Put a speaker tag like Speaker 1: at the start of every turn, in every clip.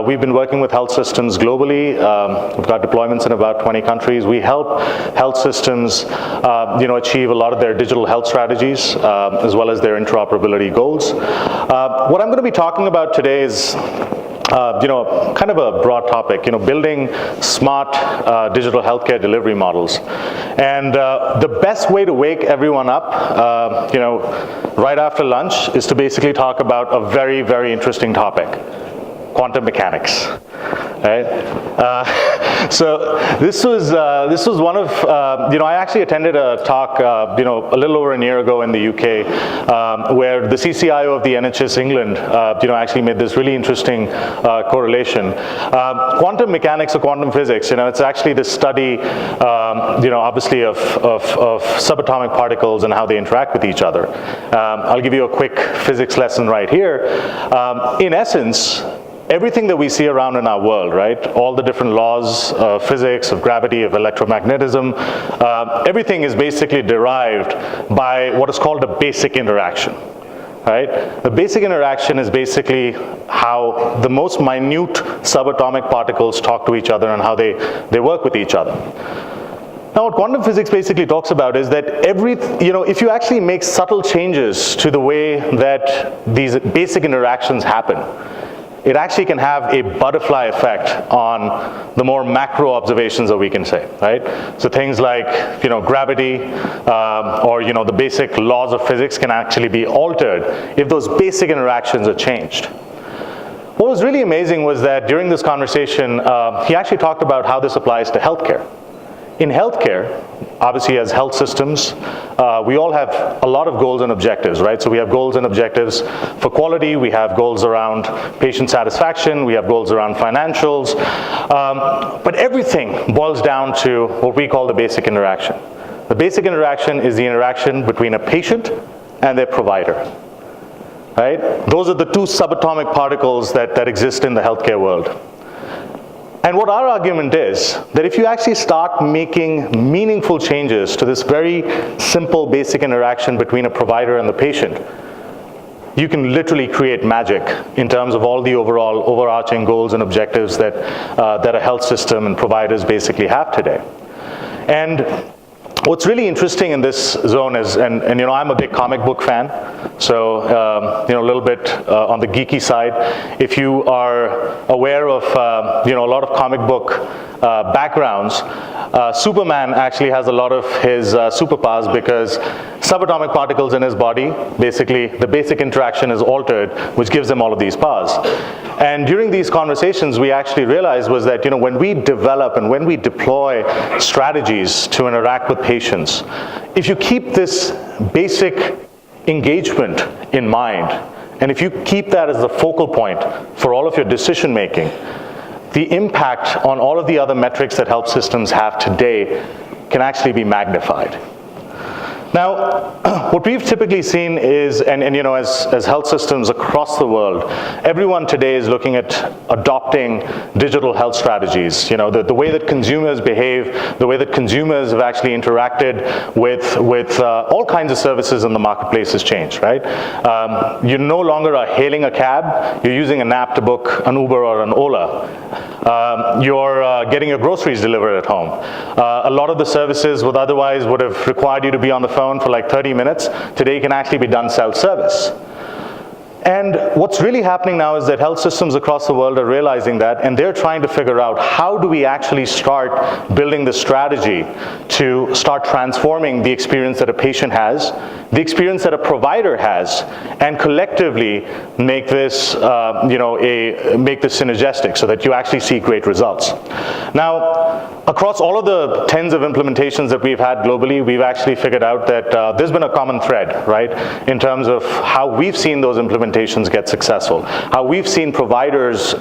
Speaker 1: We've been working with health systems globally. We've got deployments in about 20 countries. We help health systems achieve a lot of their digital health strategies as well as their interoperability goals. What I'm going to be talking about today is kind of a broad topic, building smart digital healthcare delivery models. And the best way to wake everyone up, right after lunch is to basically talk about a very, very interesting topic, quantum mechanics. Right? So this was one of, I actually attended a talk, a little over a year ago in the UK, where the CCIO of the NHS England, actually made this really interesting correlation. Quantum mechanics or quantum physics, it's actually the study, obviously of subatomic particles and how they interact with each other. I'll give you a quick physics lesson right here. In essence, everything that we see around in our world, right? All the different laws of physics, of gravity, of electromagnetism, everything is basically derived by what is called a basic interaction, right? The basic interaction is basically how the most minute subatomic particles talk to each other and how they work with each other. Now, what quantum physics basically talks about is that if you actually make subtle changes to the way that these basic interactions happen, it actually can have a butterfly effect on the more macro observations that we can say, right? So things like, gravity or, the basic laws of physics can actually be altered if those basic interactions are changed. What was really amazing was that during this conversation, he actually talked about how this applies to healthcare. In healthcare, obviously as health systems, we all have a lot of goals and objectives, right? So we have goals and objectives for quality, we have goals around patient satisfaction, we have goals around financials, but everything boils down to what we call the basic interaction. The basic interaction is the interaction between a patient and their provider, right? Those are the two subatomic particles that exist in the healthcare world. And what our argument is, that if you actually start making meaningful changes to this very simple basic interaction between a provider and the patient, you can literally create magic in terms of all the overall overarching goals and objectives that a health system and providers basically have today. And what's really interesting in this zone is, and I'm a big comic book fan, so a little bit on the geeky side. If you are aware of a lot of comic book backgrounds, Superman actually has a lot of his superpowers because subatomic particles in his body, basically the basic interaction is altered, which gives him all of these powers. And during these conversations, we actually realized was that when we develop and when we deploy strategies to interact with patients, if you keep this basic engagement in mind, and if you keep that as the focal point for all of your decision making, the impact on all of the other metrics that health systems have today can actually be magnified. Now, what we've typically seen is, as health systems across the world, everyone today is looking at adopting digital health strategies. The way that consumers behave, the way that consumers have actually interacted with all kinds of services in the marketplace has changed, right? You no longer are hailing a cab, you're using an app to book an Uber or an Ola. You're getting your groceries delivered at home. A lot of the services would have required you to be on the phone for like 30 minutes. Today can actually be done self-service. And what's really happening now is that health systems across the world are realizing that, and they're trying to figure out how do we actually start building the strategy to start transforming the experience that a patient has, the experience that a provider has, and collectively make this, make this synergistic so that you actually see great results. Now, across all of the tens of implementations that we've had globally, we've actually figured out that there's been a common thread, right, in terms of how we've seen those implementations get successful, how we've seen providers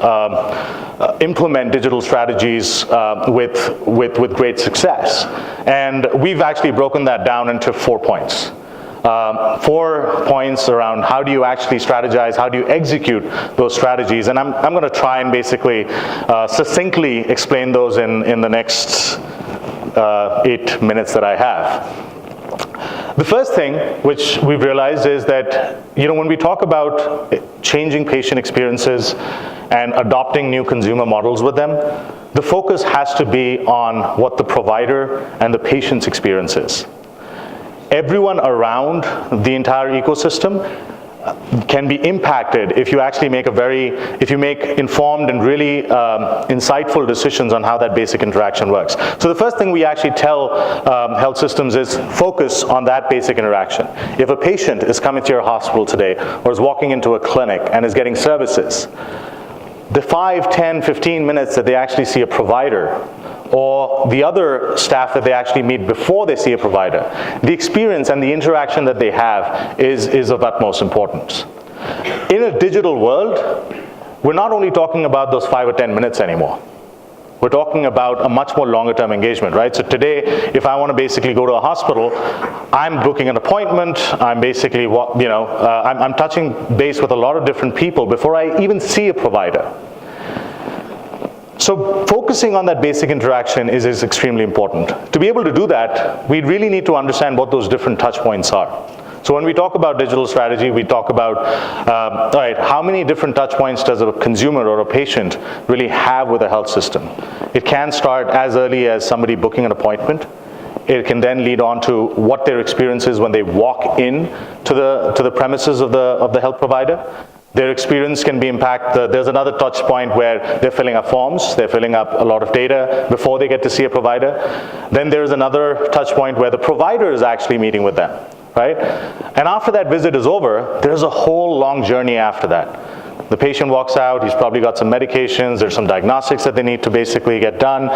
Speaker 1: implement digital strategies with great success. And we've actually broken that down into 4 points. 4 points around how do you actually strategize, how do you execute those strategies, and I'm going to try and basically succinctly explain those in the next 8 minutes that I have. The first thing which we've realized is that, when we talk about changing patient experiences and adopting new consumer models with them, the focus has to be on what the provider and the patient's experience is. Everyone around the entire ecosystem can be impacted if you actually make informed and really insightful decisions on how that basic interaction works. So the first thing we actually tell health systems is focus on that basic interaction. If a patient is coming to your hospital today or is walking into a clinic and is getting services, the 5, 10, 15 minutes that they actually see a provider or the other staff that they actually meet before they see a provider, the experience and the interaction that they have is of utmost importance. In a digital world, we're not only talking about those 5 or 10 minutes anymore. We're talking about a much more longer term engagement, right? So today, if I want to basically go to a hospital, I'm booking an appointment, I'm basically, I'm touching base with a lot of different people before I even see a provider. So focusing on that basic interaction is extremely important. To be able to do that, we really need to understand what those different touch points are. So when we talk about digital strategy, we talk about, all right, how many different touch points does a consumer or a patient really have with a health system? It can start as early as somebody booking an appointment. It can then lead on to what their experience is when they walk in to the premises of the health provider. Their experience can be impacted. There's another touch point where they're filling up forms, they're filling up a lot of data before they get to see a provider. Then there's another touch point where the provider is actually meeting with them, right? And after that visit is over, there's a whole long journey after that. The patient walks out, he's probably got some medications, there's some diagnostics that they need to basically get done.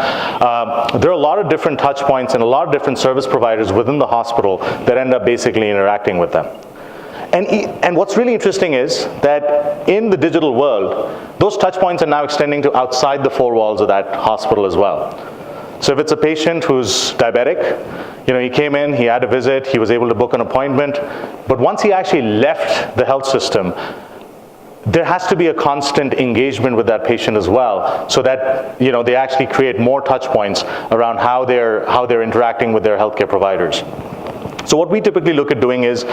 Speaker 1: There are a lot of different touch points and a lot of different service providers within the hospital that end up basically interacting with them. And what's really interesting is that in the digital world, those touch points are now extending to outside the four walls of that hospital as well. So if it's a patient who's diabetic, he came in, he had a visit, he was able to book an appointment, but once he actually left the health system, there has to be a constant engagement with that patient as well, so that they actually create more touch points around how they're interacting with their healthcare providers. So what we typically look at doing is,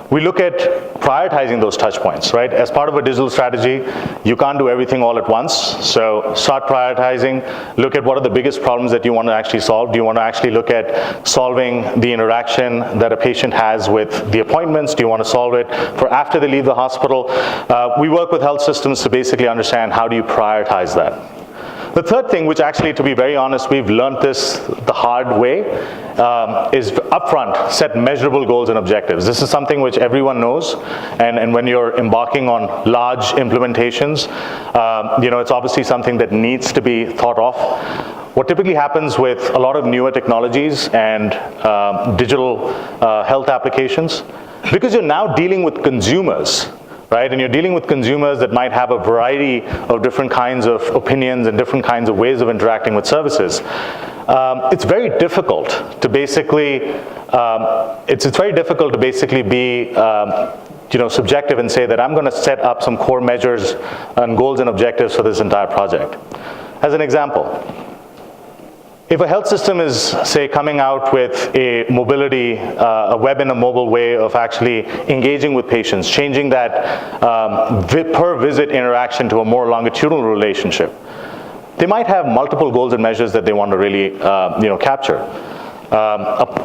Speaker 1: we look at prioritizing those touch points, right? As part of a digital strategy, you can't do everything all at once. So start prioritizing, look at what are the biggest problems that you want to actually solve. Do you want to actually look at solving the interaction that a patient has with the appointments? Do you want to solve it for after they leave the hospital? We work with health systems to basically understand how do you prioritize that. The third thing, which actually, to be very honest, we've learned this the hard way, is upfront, set measurable goals and objectives. This is something which everyone knows, and when you're embarking on large implementations, it's obviously something that needs to be thought of. What typically happens with a lot of newer technologies and digital health applications, because you're now dealing with consumers, right? And you're dealing with consumers that might have a variety of different kinds of opinions and different kinds of ways of interacting with services. It's very difficult to basically, be subjective and say that I'm going to set up some core measures and goals and objectives for this entire project. As an example, if a health system is, say, coming out with a mobility, a web and a mobile way of actually engaging with patients, changing that per visit interaction to a more longitudinal relationship, they might have multiple goals and measures that they want to really capture.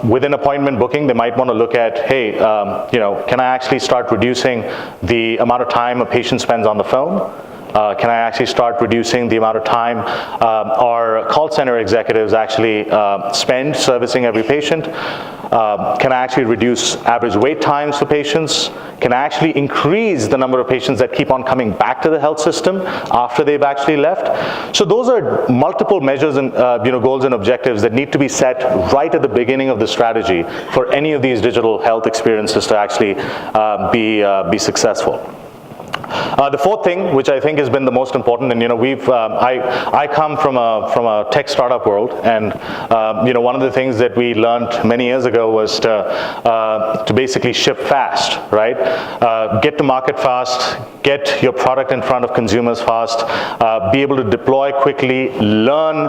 Speaker 1: Within appointment booking, they might want to look at, hey, can I actually start reducing the amount of time a patient spends on the phone? Can I actually start reducing the amount of time our call center executives actually spend servicing every patient? Can I actually reduce average wait times for patients? Can I actually increase the number of patients that keep on coming back to the health system after they've actually left? So those are multiple measures and goals and objectives that need to be set right at the beginning of the strategy for any of these digital health experiences to actually be successful. The fourth thing, which I think has been the most important, and I come from a tech startup world, and one of the things that we learned many years ago was to basically ship fast, right? Get to market fast, get your product in front of consumers fast, be able to deploy quickly, learn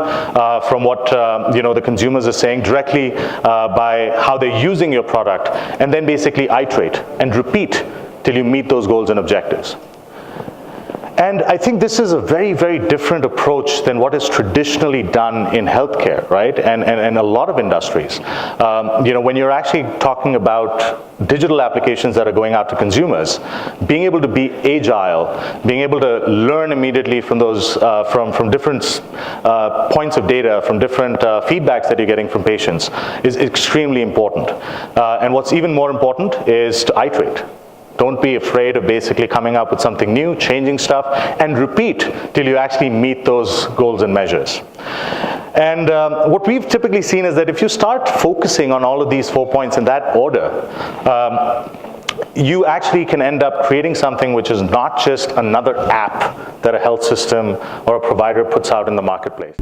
Speaker 1: from what the consumers are saying directly by how they're using your product, and then basically iterate and repeat till you meet those goals and objectives. And I think this is a very, very different approach than what is traditionally done in healthcare, right? And a lot of industries. When you're actually talking about digital applications that are going out to consumers, being able to be agile, being able to learn immediately from those, from different points of data, from different feedbacks that you're getting from patients is extremely important. And what's even more important is to iterate. Don't be afraid of basically coming up with something new, changing stuff, and repeat till you actually meet those goals and measures. And what we've typically seen is that if you start focusing on all of these 4 points in that order, you actually can end up creating something which is not just another app that a health system or a provider puts out in the marketplace.